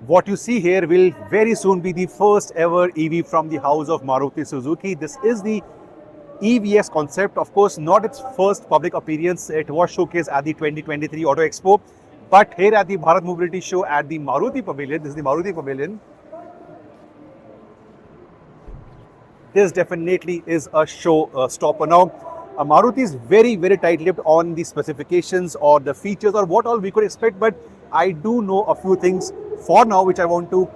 What you see here will very soon be the first ever EV from the house of Maruti Suzuki. This is the eVX concept. Of course, not its first public appearance. It was showcased at the 2023 Auto Expo. But here at the Bharat Mobility Show at the Maruti Pavilion, this is the Maruti Pavilion, this definitely is a show stopper. Now, Maruti is very tight-lipped on the specifications or the features or what all we could expect, but I do know a few things for now which I want to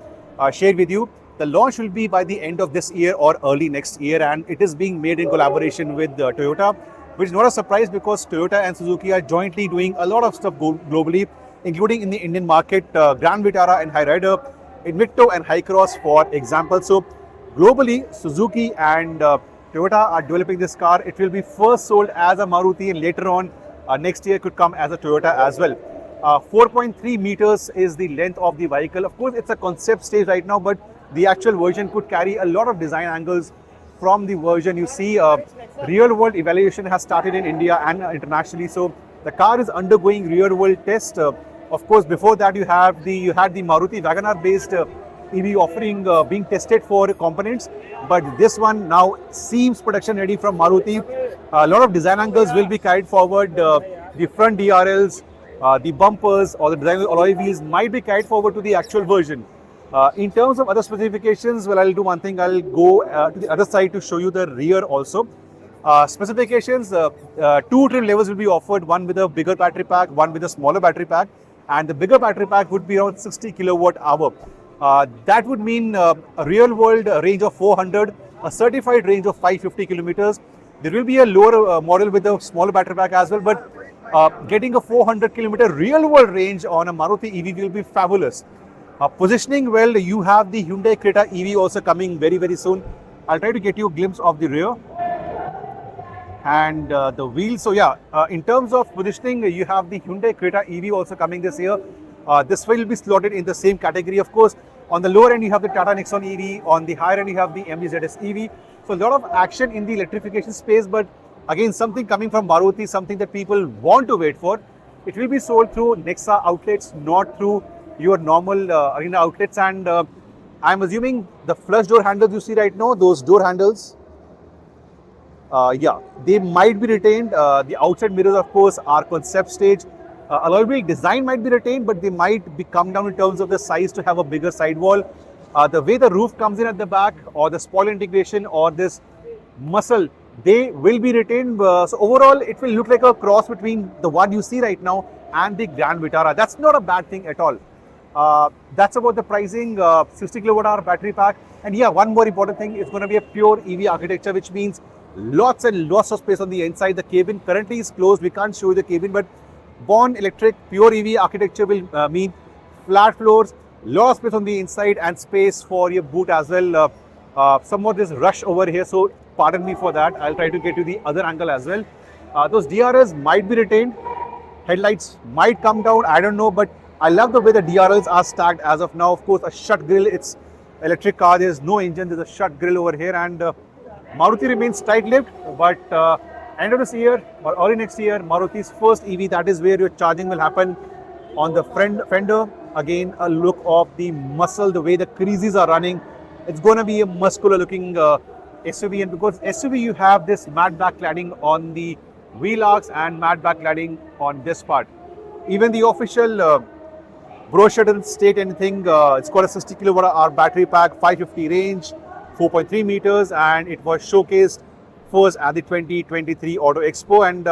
share with you. The launch will be by the end of this year or early next year, and it is being made in collaboration with Toyota, which is not a surprise because Toyota and Suzuki are jointly doing a lot of stuff globally, including in the Indian market, Grand Vitara and Hyrider, Invicto and Hycross for example. So globally, Suzuki and Toyota are developing this car. It will be first sold as a Maruti and later on next year could come as a Toyota as well. 4.3 meters is the length of the vehicle. Of course, it's a concept stage right now, but the actual version could carry a lot of design angles from the version. You see, real world evaluation has started in India and internationally. So the car is undergoing real world test. Of course, before that you had the Maruti WagonR based EV offering being tested for components, but this one now seems production ready from Maruti. A lot of design angles will be carried forward. The front DRLs, the bumpers or the design alloy wheels might be carried forward to the actual version. In terms of other specifications, well, I'll do one thing. I'll go to the other side to show you the rear also. Specifications, two trim levels will be offered, one with a bigger battery pack, one with a smaller battery pack, and the bigger battery pack would be around 60 kilowatt hour. That would mean a real world range of 400, a certified range of 550 kilometers. There will be a lower model with a smaller battery pack as well, but getting a 400 kilometer real world range on a Maruti EV will be fabulous. Positioning, well, you have the Hyundai Creta EV also coming very soon. I'll try to get you a glimpse of the rear and the wheels. So yeah, in terms of positioning, you have the Hyundai Creta EV also coming this year. This will be slotted in the same category. Of course, on the lower end you have the Tata Nexon EV, on the higher end you have the MG-ZS EV. So a lot of action in the electrification space, but again something coming from Maruti, something that people want to wait for. It will be sold through Nexa outlets, not through your normal arena outlets, and I'm assuming the flush door handles you see right now, those door handles, yeah, they might be retained. The outside mirrors of course are concept stage. Alloy wheel design might be retained, but they might be come down in terms of the size to have a bigger sidewall. The way the roof comes in at the back, or the spoiler integration, or this muscle, they will be retained. So overall, it will look like a cross between the one you see right now and the Grand Vitara. That's not a bad thing at all. That's about the pricing. 60 kilowatt hour battery pack, and yeah, one more important thing, it's going to be a pure EV architecture, which means lots and lots of space on the inside. The cabin currently is closed, we can't show you the cabin, but born electric pure EV architecture will mean flat floors, lot of space on the inside, and space for your boot as well. Somewhat this rush over here, so pardon me for that. I'll try to get you the other angle as well. Those DRLs might be retained, headlights might come down, I don't know, but I love the way the DRLs are stacked as of now. Of course, a shut grille, it's electric car, there's no engine, there's a shut grille over here, and Maruti remains tight-lipped, but end of this year or early next year, Maruti's first EV, that is where your charging will happen. On the front fender, again a look of the muscle, the way the creases are running. It's going to be a muscular looking SUV, and because SUV you have this matte black cladding on the wheel arcs and matte black cladding on this part. Even the official brochure doesn't state anything. It's got a 60 kilowatt hour battery pack, 550 range, 4.3 meters, and it was showcased first at the 2023 Auto Expo. And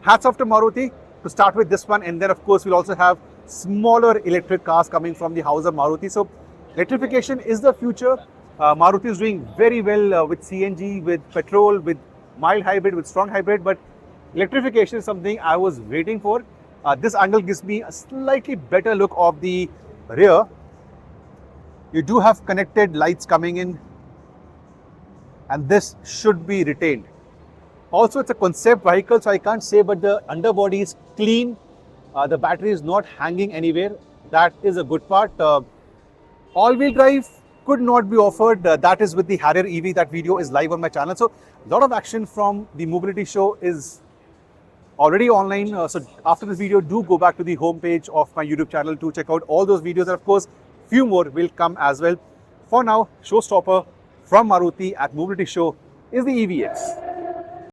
hats off to Maruti to start with this one, and then of course we'll also have smaller electric cars coming from the house of Maruti. So electrification is the future. Maruti is doing very well with CNG, with petrol, with mild hybrid, with strong hybrid, but electrification is something I was waiting for. This angle gives me a slightly better look of the rear. You do have connected lights coming in, and this should be retained. Also, it's a concept vehicle, so I can't say, but the underbody is clean. The battery is not hanging anywhere. That is a good part. All-wheel drive could not be offered. That is with the Harrier EV. That video is live on my channel. So a lot of action from the mobility show is already online. So after this video, do go back to the homepage of my YouTube channel to check out all those videos. And of course, few more will come as well. For now, showstopper from Maruti at Mobility Show is the eVX.